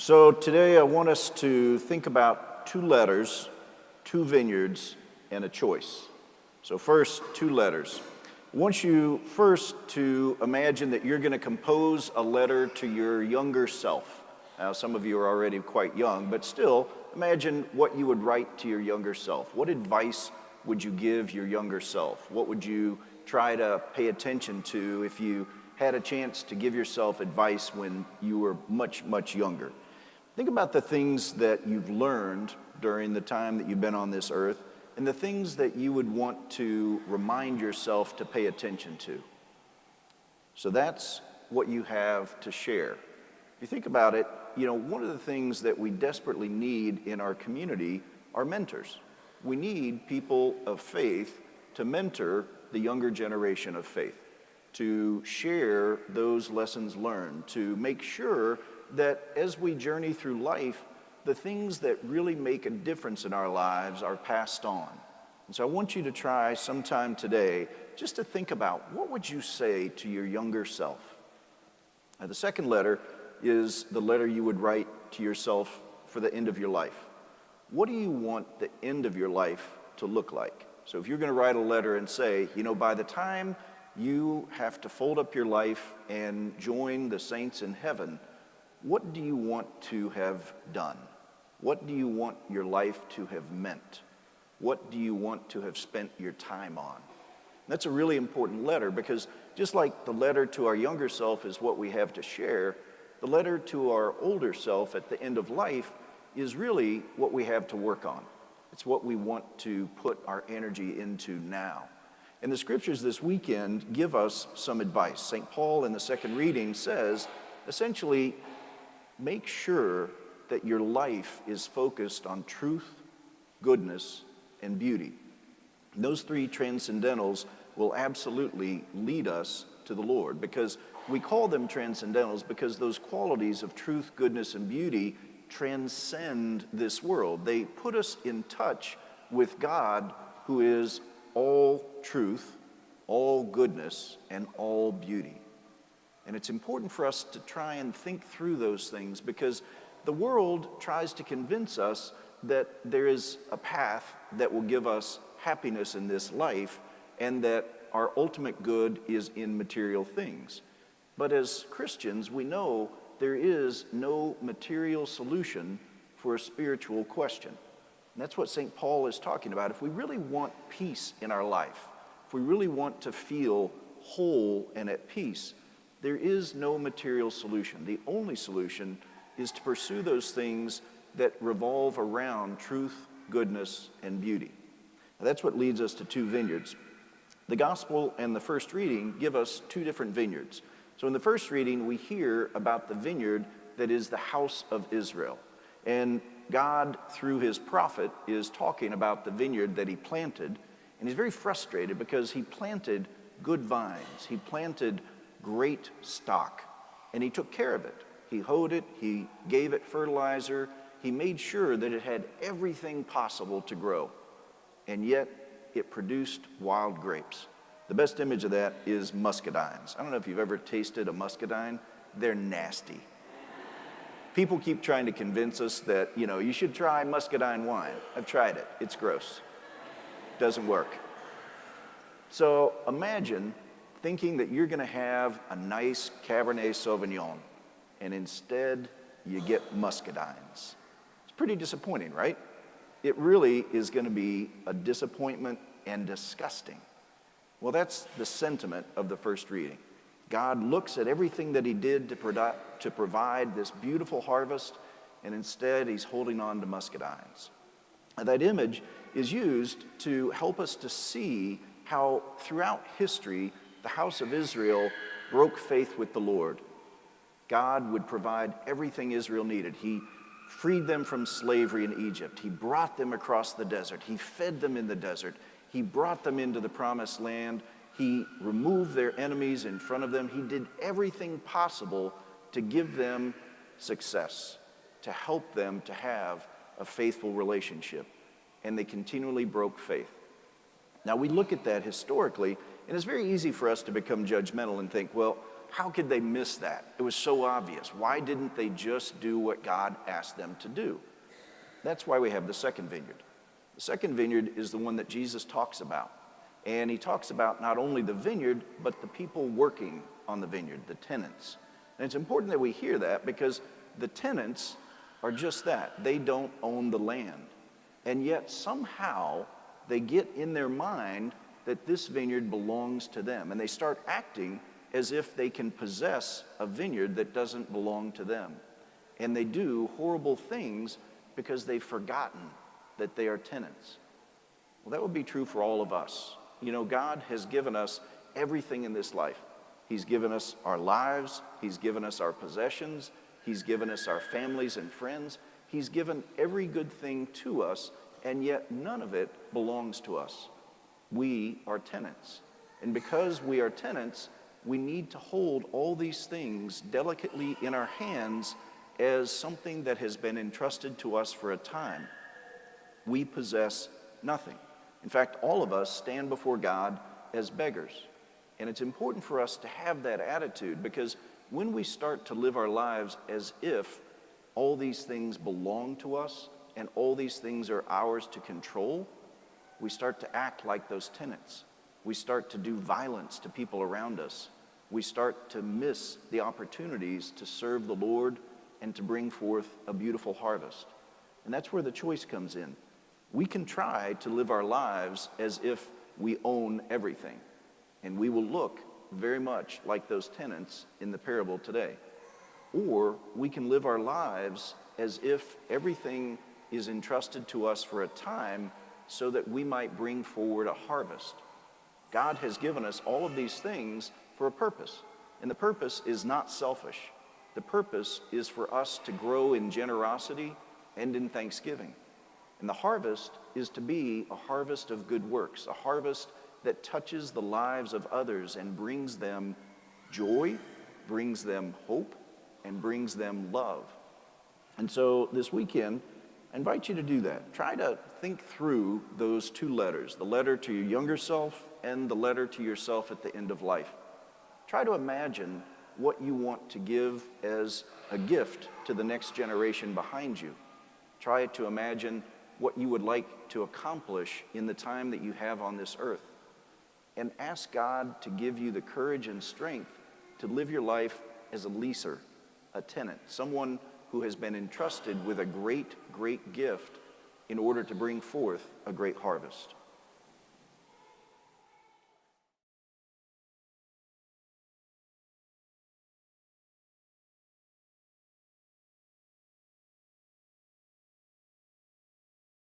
So today I want us to think about two letters, two vineyards, and a choice. So first, two letters. I want you first to imagine that you're going to compose a letter to your younger self. Now, some of you are already quite young, but still, imagine what you would write to your younger self. What advice would you give your younger self? What would you try to pay attention to if you had a chance to give yourself advice when you were much, much younger? Think about the things that you've learned during the time that you've been on this earth and the things that you would want to remind yourself to pay attention to. So that's what you have to share. If you think about it, one of the things that we desperately need in our community are mentors. We need people of faith to mentor the younger generation of faith, to share those lessons learned, to make sure that as we journey through life, the things that really make a difference in our lives are passed on. And so I want you to try sometime today just to think about what would you say to your younger self. Now, the second letter is the letter you would write to yourself for the end of your life. What do you want the end of your life to look like? So if you're going to write a letter and say, by the time you have to fold up your life and join the saints in heaven, what do you want to have done? What do you want your life to have meant? What do you want to have spent your time on? That's a really important letter because just like the letter to our younger self is what we have to share, the letter to our older self at the end of life is really what we have to work on. It's what we want to put our energy into now. And the scriptures this weekend give us some advice. St. Paul in the second reading says, essentially, make sure that your life is focused on truth, goodness, and beauty. And those three transcendentals will absolutely lead us to the Lord because we call them transcendentals because those qualities of truth, goodness, and beauty transcend this world. They put us in touch with God, who is all truth, all goodness, and all beauty. And it's important for us to try and think through those things because the world tries to convince us that there is a path that will give us happiness in this life and that our ultimate good is in material things. But as Christians, we know there is no material solution for a spiritual question. And that's what St. Paul is talking about. If we really want peace in our life, if we really want to feel whole and at peace, there is no material solution. The only solution is to pursue those things that revolve around truth, goodness, and beauty. Now, that's what leads us to two vineyards. The gospel and the first reading give us two different vineyards. So in the first reading, we hear about the vineyard that is the house of Israel. And God, through his prophet, is talking about the vineyard that he planted. And he's very frustrated because he planted good vines. He planted great stock. And he took care of it. He hoed it. He gave it fertilizer. He made sure that it had everything possible to grow. And yet, it produced wild grapes. The best image of that is muscadines. I don't know if you've ever tasted a muscadine. They're nasty. People keep trying to convince us that, you should try muscadine wine. I've tried it. It's gross. Doesn't work. So imagine thinking that you're going to have a nice Cabernet Sauvignon, and instead you get muscadines. It's pretty disappointing, right? It really is going to be a disappointment and disgusting. Well, that's the sentiment of the first reading. God looks at everything that he did to provide this beautiful harvest, and instead he's holding on to muscadines. And that image is used to help us to see how throughout history the house of Israel broke faith with the Lord. God would provide everything Israel needed. He freed them from slavery in Egypt. He brought them across the desert. He fed them in the desert. He brought them into the promised land. He removed their enemies in front of them. He did everything possible to give them success, to help them to have a faithful relationship. And they continually broke faith. Now we look at that historically, and it's very easy for us to become judgmental and think, well, how could they miss that? It was so obvious. Why didn't they just do what God asked them to do? That's why we have the second vineyard. The second vineyard is the one that Jesus talks about. And he talks about not only the vineyard, but the people working on the vineyard, the tenants. And it's important that we hear that because the tenants are just that. They don't own the land. And yet somehow they get in their mind that this vineyard belongs to them. And they start acting as if they can possess a vineyard that doesn't belong to them. And they do horrible things because they've forgotten that they are tenants. Well, that would be true for all of us. You know, God has given us everything in this life. He's given us our lives. He's given us our possessions. He's given us our families and friends. He's given every good thing to us, and yet none of it belongs to us. We are tenants. And because we are tenants, we need to hold all these things delicately in our hands as something that has been entrusted to us for a time. We possess nothing. In fact, all of us stand before God as beggars. And it's important for us to have that attitude because when we start to live our lives as if all these things belong to us and all these things are ours to control, we start to act like those tenants. We start to do violence to people around us. We start to miss the opportunities to serve the Lord and to bring forth a beautiful harvest. And that's where the choice comes in. We can try to live our lives as if we own everything, and we will look very much like those tenants in the parable today. Or we can live our lives as if everything is entrusted to us for a time so that we might bring forward a harvest. God has given us all of these things for a purpose, and the purpose is not selfish. The purpose is for us to grow in generosity and in thanksgiving. And the harvest is to be a harvest of good works, a harvest that touches the lives of others and brings them joy, brings them hope, and brings them love. And so this weekend, I invite you to do that. Try to think through those two letters, the letter to your younger self and the letter to yourself at the end of life. Try to imagine what you want to give as a gift to the next generation behind you. Try to imagine what you would like to accomplish in the time that you have on this earth. And ask God to give you the courage and strength to live your life as a leaser, a tenant, someone who has been entrusted with a great, great gift in order to bring forth a great harvest.